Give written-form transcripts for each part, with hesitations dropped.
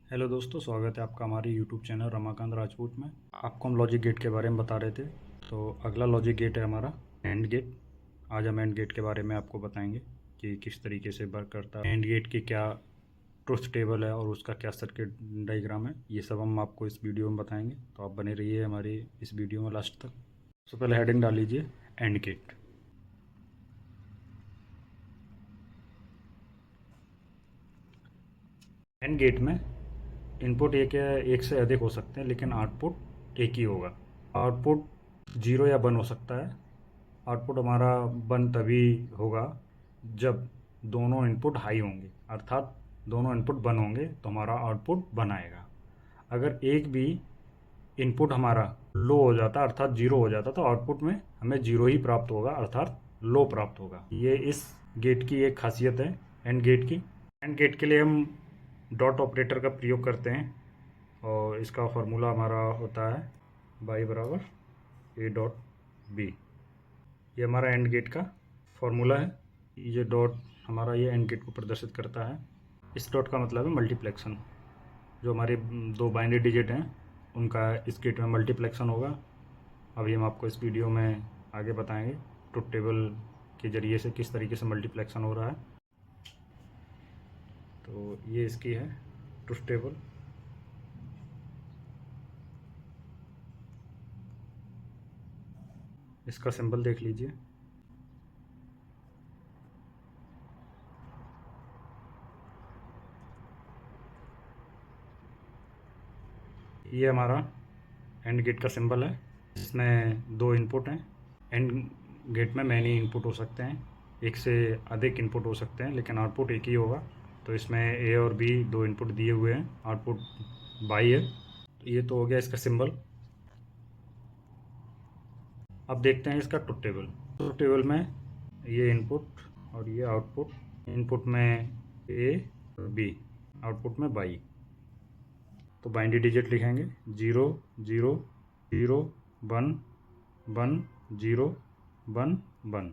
Hello दोस्तों, स्वागत है आपका हमारे यूट्यूब चैनल रमाकांत राजपूत में। आपको हम लॉजिक गेट के बारे में बता रहे थे। तो अगला लॉजिक गेट है हमारा एंड गेट। आज हम एंड गेट के बारे में आपको बताएंगे कि किस तरीके से वर्क करता है, एंड गेट की क्या ट्रुथ टेबल है और उसका क्या सर्किट डायग्राम है। ये सब हम आपको इस वीडियो में बताएंगे, तो आप बने रहिए हमारी इस वीडियो में लास्ट तक। सबसे पहले हेडिंग डाल लीजिए एंड गेट। एंड गेट में इनपुट एक या एक से अधिक हो सकते हैं, लेकिन आउटपुट एक ही होगा। आउटपुट 0 या 1 हो सकता है। आउटपुट हमारा 1 तभी होगा जब दोनों इनपुट हाई होंगे, अर्थात दोनों इनपुट 1 होंगे तो हमारा आउटपुट 1 आएगा। अगर एक भी इनपुट हमारा लो हो जाता, अर्थात 0 हो जाता, तो आउटपुट में हमें 0 ही प्राप्त होगा, अर्थात लो प्राप्त होगा। ये इस गेट की एक खासियत है एंड गेट की। एंड गेट के लिए हम डॉट ऑपरेटर का प्रयोग करते हैं और इसका फार्मूला हमारा होता है y बराबर a डॉट बी। ये हमारा एंड गेट का फार्मूला है। ये डॉट हमारा ये एंड गेट को प्रदर्शित करता है। इस डॉट का मतलब है मल्टीप्लेक्सन। जो हमारे दो बाइनरी डिजिट हैं उनका इस गेट में मल्टीप्लेक्सन होगा। अभी हम आपको इस वीडियो में आगे बताएंगे ट्रुथ टेबल के ज़रिए से किस तरीके से मल्टीप्लेक्सन हो रहा है। तो ये इसकी है ट्रुथ टेबल। इसका सिंबल देख लीजिए। ये हमारा एंड गेट का सिंबल है। इसमें दो इनपुट हैं। एंड गेट में मैनी इनपुट हो सकते हैं, एक से अधिक इनपुट हो सकते हैं, लेकिन आउटपुट एक ही होगा। तो इसमें ए और बी दो इनपुट दिए हुए हैं, आउटपुट बाई है। तो ये तो हो गया इसका सिंबल। अब देखते हैं इसका ट्रुथ टेबल। ट्रुथ टेबल में ये इनपुट और ये आउटपुट, इनपुट में ए और बी, आउटपुट में बाई। तो बाइनरी डिजिट लिखेंगे 0 0 0 1 1 0 1 1।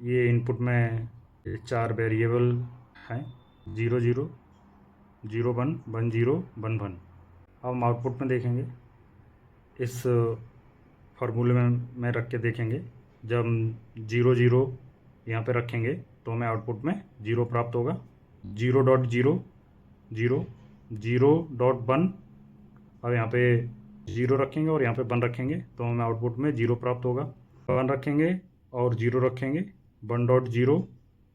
ये इनपुट में 4 वेरिएबल हैं 0 0 0 1 1 0 1 1। अब हम आउटपुट में देखेंगे, इस फार्मूले में रख के देखेंगे। जब हम 0 0 यहाँ पे रखेंगे तो हमें आउटपुट में 0 प्राप्त होगा। 0.0 0 0.1। अब यहाँ पे 0 रखेंगे और यहाँ पे 1 रखेंगे तो हमें आउटपुट में 0 प्राप्त होगा। 1 रखेंगे और 0 रखेंगे, 1.0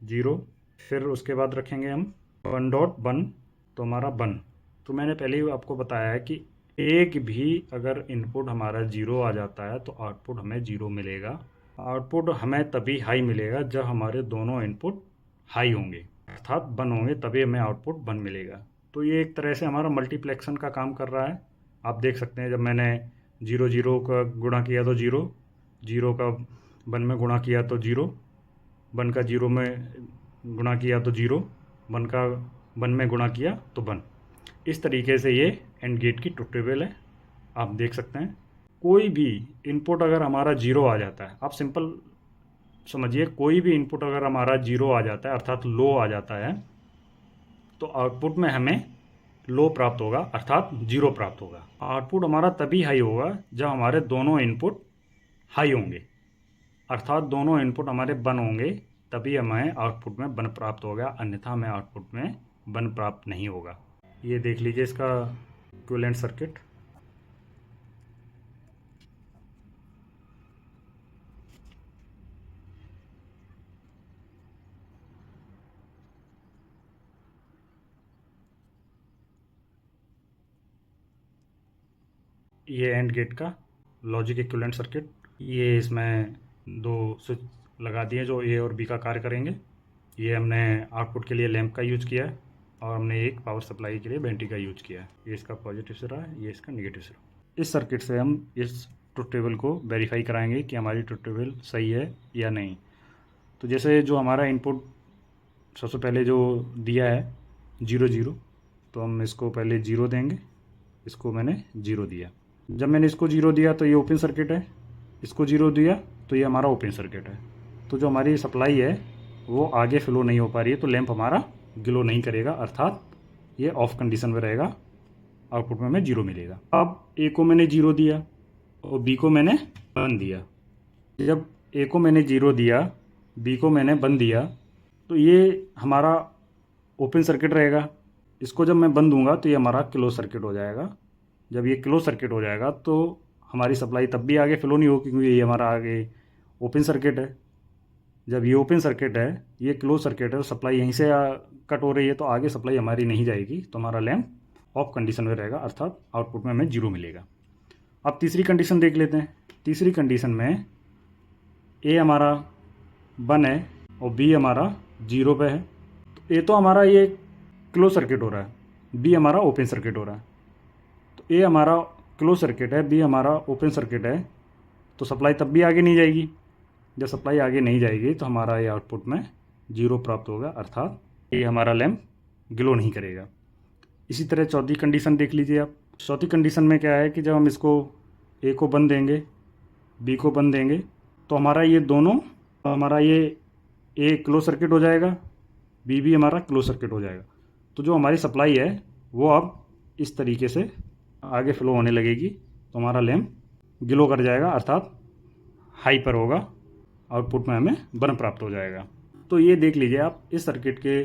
0। फिर उसके बाद रखेंगे हम 1.1 तो हमारा 1। तो मैंने पहले ही आपको बताया है कि एक भी अगर इनपुट हमारा 0 आ जाता है तो आउटपुट हमें 0 मिलेगा। आउटपुट हमें तभी हाई मिलेगा जब हमारे दोनों इनपुट हाई होंगे, अर्थात 1 होंगे, तभी हमें आउटपुट 1 मिलेगा। तो ये एक तरह से हमारा मल्टीप्लेक्सन का काम कर रहा है। आप देख सकते हैं, जब मैंने 0 0 का गुणा किया तो 0, 0 का 1 में गुणा किया तो 0, 1 का 0 में गुणा किया तो 0, 1 का 1 में गुणा किया तो 1। इस तरीके से ये एंड गेट की ट्रुथ टेबल है। आप देख सकते हैं कोई भी इनपुट अगर हमारा 0 आ जाता है, आप सिंपल समझिए, कोई भी इनपुट अगर हमारा 0 आ जाता है अर्थात लो आ जाता है, तो आउटपुट में हमें लो प्राप्त होगा, अर्थात 0 प्राप्त होगा। आउटपुट हमारा तभी हाई होगा जब हमारे दोनों इनपुट हाई होंगे, अर्थात दोनों इनपुट हमारे 1 होंगे, तभी हमें आउटपुट में 1 प्राप्त होगा, अन्यथा हमें आउटपुट में 1 प्राप्त नहीं होगा। ये देख लीजिए इसका इक्विवेलेंट सर्किट। ये एंड गेट का लॉजिक इक्विवेलेंट सर्किट। ये इसमें दो स्विच लगा दिए जो ए और बी का कार्य करेंगे। ये हमने आउटपुट के लिए लैंप का यूज किया है और हमने एक पावर सप्लाई के लिए बैटरी का यूज किया है। ये इसका पॉजिटिव सिरा है, ये इसका नेगेटिव सिरा। इस सर्किट से हम इस ट्रुथ टेबल को वेरीफाई कराएंगे कि हमारी ट्रुथ टेबल सही है या नहीं। तो जैसे जो हमारा इनपुट सबसे पहले जो दिया है 0 0, तो हम इसको पहले 0 देंगे। इसको मैंने 0 दिया। जब मैंने इसको 0 दिया तो ये ओपन सर्किट है, इसको 0 दिया तो ये हमारा ओपन सर्किट है। तो जो हमारी सप्लाई है वो आगे फ्लो नहीं हो पा रही है, तो लैंप हमारा ग्लो नहीं करेगा, अर्थात ये ऑफ कंडीशन में रहेगा। आउटपुट में हमें 0 मिलेगा। अब ए को मैंने 0 दिया और बी को मैंने 1 दिया। जब ए को मैंने 0 दिया, बी को मैंने 1 दिया, तो ये हमारा ओपन सर्किट रहेगा। इसको जब मैं बंद दूंगा तो ये हमारा क्लोज सर्किट हो जाएगा। जब ये क्लोज सर्किट हो जाएगा तो हमारी सप्लाई तब भी आगे फ्लो नहीं होगी, क्योंकि ये हमारा आगे ओपन सर्किट है। जब ये ओपन सर्किट है, ये क्लोज सर्किट है, सप्लाई यहीं से कट हो रही है, तो आगे सप्लाई हमारी नहीं जाएगी, तो हमारा लैंप ऑफ कंडीशन में रहेगा, अर्थात आउटपुट में हमें 0 मिलेगा। अब तीसरी कंडीशन देख लेते हैं। तीसरी कंडीशन में ए हमारा 1 है और बी हमारा 0 पे है। तो ए तो हमारा ये क्लोज सर्किट हो रहा है, बी हमारा ओपन सर्किट हो रहा है। तो ए हमारा क्लोज सर्किट है, बी हमारा ओपन सर्किट है, तो सप्लाई तब भी आगे नहीं जाएगी। जब सप्लाई आगे नहीं जाएगी तो हमारा ये आउटपुट में 0 प्राप्त होगा, अर्थात ये हमारा लैंप ग्लो नहीं करेगा। इसी तरह चौथी कंडीशन देख लीजिए आप। चौथी कंडीशन में क्या है कि जब हम इसको ए को बंद देंगे, बी को बंद देंगे, तो हमारा ये दोनों, हमारा ये ए क्लोज सर्किट हो जाएगा, बी भी हमारा क्लोज सर्किट हो जाएगा। तो जो हमारी सप्लाई है वो अब इस तरीके से आगे फ्लो होने लगेगी, तो हमारा लैंप ग्लो कर जाएगा, अर्थात हाई पर होगा, आउटपुट में हमें 1 प्राप्त हो जाएगा। तो ये देख लीजिए आप, इस सर्किट के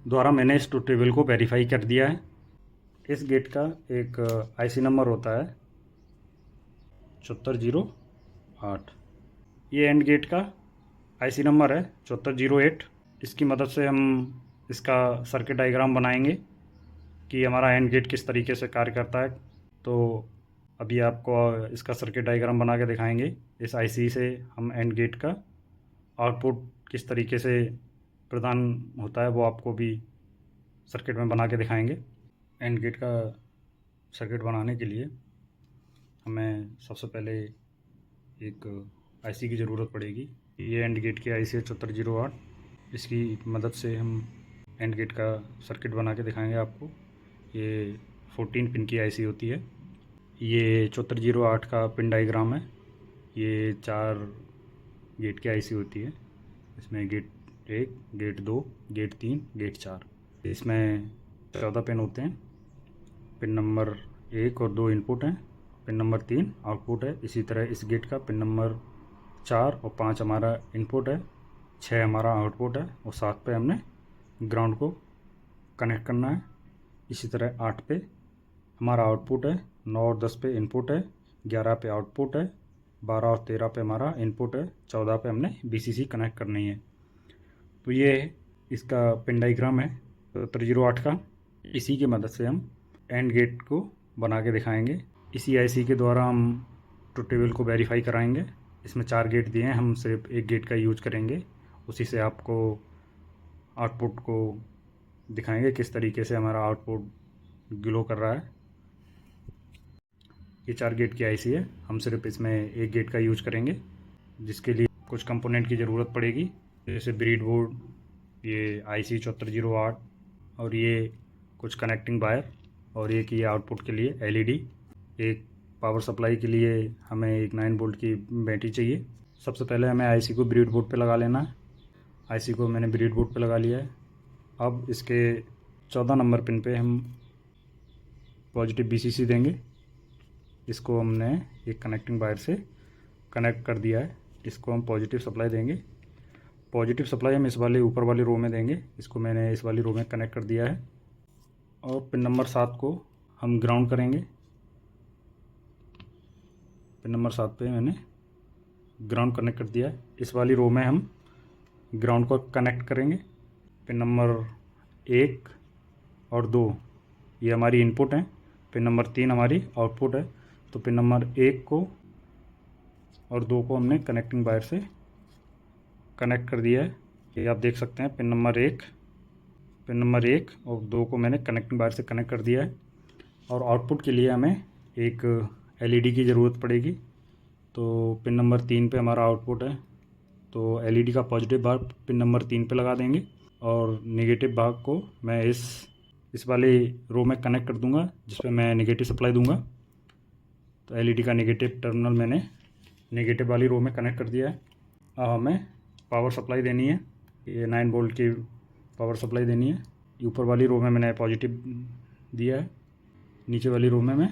द्वारा मैंने इस ट्रुथ टेबल को वेरीफाई कर दिया है। इस गेट का एक आईसी नंबर होता है 7408। ये एंड गेट का आईसी नंबर है 7408। इसकी मदद से हम इसका सर्किट डायग्राम बनाएंगे कि हमारा एंड गेट किस तरीके से कार्य करता है। तो अभी आपको इसका सर्किट डायग्राम बना के दिखाएंगे। इस आईसी से हम एंड गेट का आउटपुट किस तरीके से प्रदान होता है वो आपको भी सर्किट में बना के दिखाएंगे। एंड गेट का सर्किट बनाने के लिए हमें सबसे पहले एक आईसी की ज़रूरत पड़ेगी। ये एंड गेट की आईसी है 7408। इसकी मदद से हम एंड गेट का सर्किट बना के दिखाएंगे आपको। ये 14 पिन की आईसी होती है। ये 7408 का पिन डायग्राम है। ये 4 गेट की आईसी होती है। इसमें गेट 1, गेट 2, गेट 3, गेट 4। इसमें 14 पिन होते हैं। पिन नंबर 1 और 2 इनपुट हैं, पिन नंबर 3 आउटपुट है। इसी तरह इस गेट का पिन नंबर 4 और 5 हमारा इनपुट है, 6 हमारा आउटपुट है और 7 पे हमने ग्राउंड को कनेक्ट करना है। इसी तरह 8 पे हमारा आउटपुट है, 9 और 10 पे इनपुट है, 11 पे आउटपुट है, 12 और 13 पे हमारा इनपुट है, 14 पे हमने बीसीसी कनेक्ट करनी है। तो ये इसका पिन डायग्राम है 7308 का। इसी की मदद से हम एंड गेट को बना के दिखाएंगे। इसी आईसी के द्वारा हम ट्रुथ टेबल को वेरीफाई कराएंगे। इसमें 4 गेट दिए हैं, हम सिर्फ एक गेट का यूज करेंगे। उसी से आपको आउटपुट को दिखाएंगे किस तरीके से हमारा आउटपुट ग्लो कर रहा है। ये 4 गेट की आईसी है, हम सिर्फ इसमें एक गेट का यूज करेंगे, जिसके लिए कुछ कंपोनेंट की ज़रूरत पड़ेगी, जैसे ब्रीड बोर्ड, ये आईसी 7408 और ये कुछ कनेक्टिंग वायर, और एक ये आउटपुट के लिए एलईडी। एक पावर सप्लाई के लिए हमें एक 9 वोल्ट की बैटरी चाहिए। सबसे पहले हमें आईसी को ब्रीड बोर्ड पे लगा लेना है। आईसी को मैंने ब्रीड बोर्ड पे लगा लिया है। अब इसके 14 नंबर पिन पे हम पॉजिटिव बीसीसी देंगे। इसको हमने एक कनेक्टिंग वायर से कनेक्ट कर दिया है। इसको हम पॉजिटिव सप्लाई देंगे। पॉजिटिव सप्लाई हम इस वाले ऊपर वाली रो में देंगे। इसको मैंने इस वाली रो में कनेक्ट कर दिया है। और पिन नंबर 7 को हम ग्राउंड करेंगे। पिन नंबर 7 पे मैंने ग्राउंड कनेक्ट कर दिया है। इस वाली रो में हम ग्राउंड को कनेक्ट करेंगे। पिन नंबर 1 और 2 ये हमारी इनपुट हैं, पिन नंबर 3 हमारी आउटपुट है। तो पिन नंबर 1 को और 2 को हमने कनेक्टिंग वायर से कनेक्ट कर दिया है। ये आप देख सकते हैं, पिन नंबर 1 और 2 को मैंने कनेक्टिंग वायर से कनेक्ट कर दिया है। और आउटपुट के लिए हमें एक एलईडी की ज़रूरत पड़ेगी। तो पिन नंबर 3 पे हमारा आउटपुट है, तो एलईडी का पॉजिटिव भाग पिन नंबर 3 पे लगा देंगे और नेगेटिव भाग को मैं इस वाले रो में कनेक्ट कर दूंगा, जिस पे मैं नेगेटिव सप्लाई दूंगा। तो एलईडी का नेगेटिव टर्मिनल मैंने नेगेटिव वाली रो में कनेक्ट कर दिया है। अब हमें पावर सप्लाई देनी है, ये 9 वोल्ट की पावर सप्लाई देनी है। ऊपर वाली रो में मैंने पॉजिटिव दिया है, नीचे वाली रो में मैं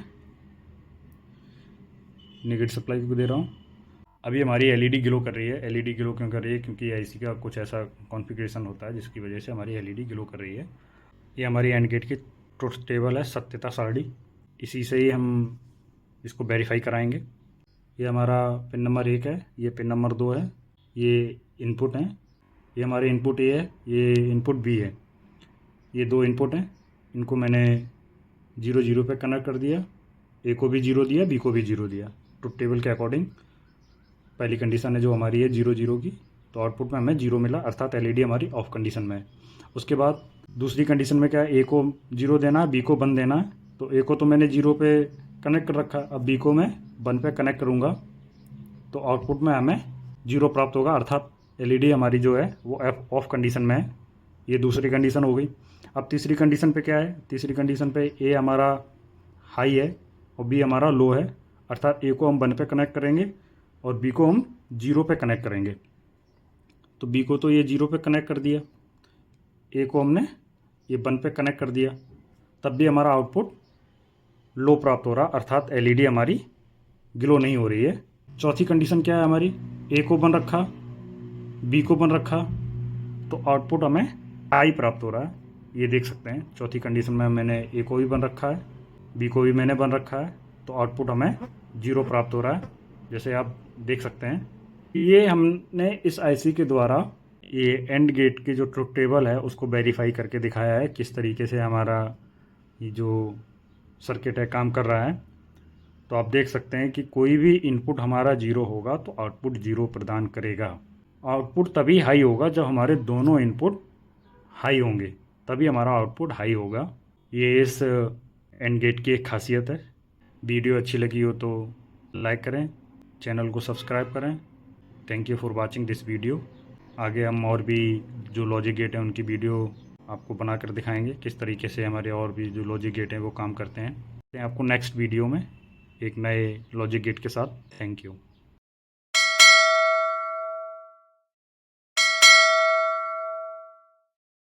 नेगेटिव सप्लाई को दे रहा हूँ। अभी हमारी एलईडी ग्लो कर रही है। एलईडी ग्लो क्यों कर रही है? क्योंकि आईसी का कुछ ऐसा कॉन्फ़िगरेशन होता है जिसकी वजह से हमारी एलईडी ग्लो कर रही है। ये हमारी एंड गेट की ट्रुथ टेबल है, सत्यता सारणी। इसी से ही हम इसको वेरीफाई कराएंगे। ये हमारा पिन नंबर 1 है, ये पिन नंबर 2 है, ये इनपुट हैं, ये हमारे इनपुट ए है, ये इनपुट बी है। ये 2 इनपुट हैं, इनको मैंने 0 0 पे कनेक्ट कर दिया। ए को भी 0 दिया, बी को भी 0 दिया। ट्रुथ टेबल के अकॉर्डिंग पहली कंडीशन है जो हमारी है 0 0 की, तो आउटपुट में हमें 0 मिला, अर्थात एलईडी हमारी ऑफ कंडीशन में है। उसके बाद दूसरी कंडीशन में क्या है? ए को 0 देना है, बी को 1 देना है। तो ए को तो मैंने 0 पे कनेक्ट कर रखा, अब बी को मैं 1 पे कनेक्ट करूँगा तो आउटपुट में हमें 0 प्राप्त होगा, अर्थात एलईडी हमारी जो है वो ऑफ कंडीशन में है। ये दूसरी कंडीशन हो गई। अब तीसरी कंडीशन पे क्या है? तीसरी कंडीशन पे ए हमारा हाई है और बी हमारा लो है, अर्थात ए को हम 1 पे कनेक्ट करेंगे और बी को हम 0 पे कनेक्ट करेंगे। तो बी को तो ये 0 पे कनेक्ट कर दिया, ए को हमने ये 1 पे कनेक्ट कर दिया, तब भी हमारा आउटपुट लो प्राप्त हो रहा, अर्थात एलईडी हमारी ग्लो नहीं हो रही है। चौथी कंडीशन क्या है हमारी? ए को 1 रखा, बी को 1 रखा, तो आउटपुट हमें हाई प्राप्त हो रहा है। ये देख सकते हैं चौथी कंडीशन में मैंने ए को भी 1 रखा है, बी को भी मैंने 1 रखा है, तो आउटपुट हमें 0 प्राप्त हो रहा है, जैसे आप देख सकते हैं। ये हमने इस आईसी के द्वारा ये एंड गेट की जो ट्रुथ टेबल है उसको वेरीफाई करके दिखाया है, किस तरीके से हमारा ये जो सर्किट है काम कर रहा है। तो आप देख सकते हैं कि कोई भी इनपुट हमारा 0 होगा तो आउटपुट 0 प्रदान करेगा। आउटपुट तभी हाई होगा जब हमारे दोनों इनपुट हाई होंगे, तभी हमारा आउटपुट हाई होगा। ये इस एंड गेट की एक खासियत है। वीडियो अच्छी लगी हो तो लाइक करें, चैनल को सब्सक्राइब करें। Thank you for watching this video. आगे हम और भी जो लॉजिक गेट हैं उनकी वीडियो आपको बनाकर दिखाएंगे, किस तरीके से हमारे और भी जो लॉजिक गेट हैं वो काम करते हैं। आपको नेक्स्ट वीडियो में एक नए लॉजिक गेट के साथ। Thank you.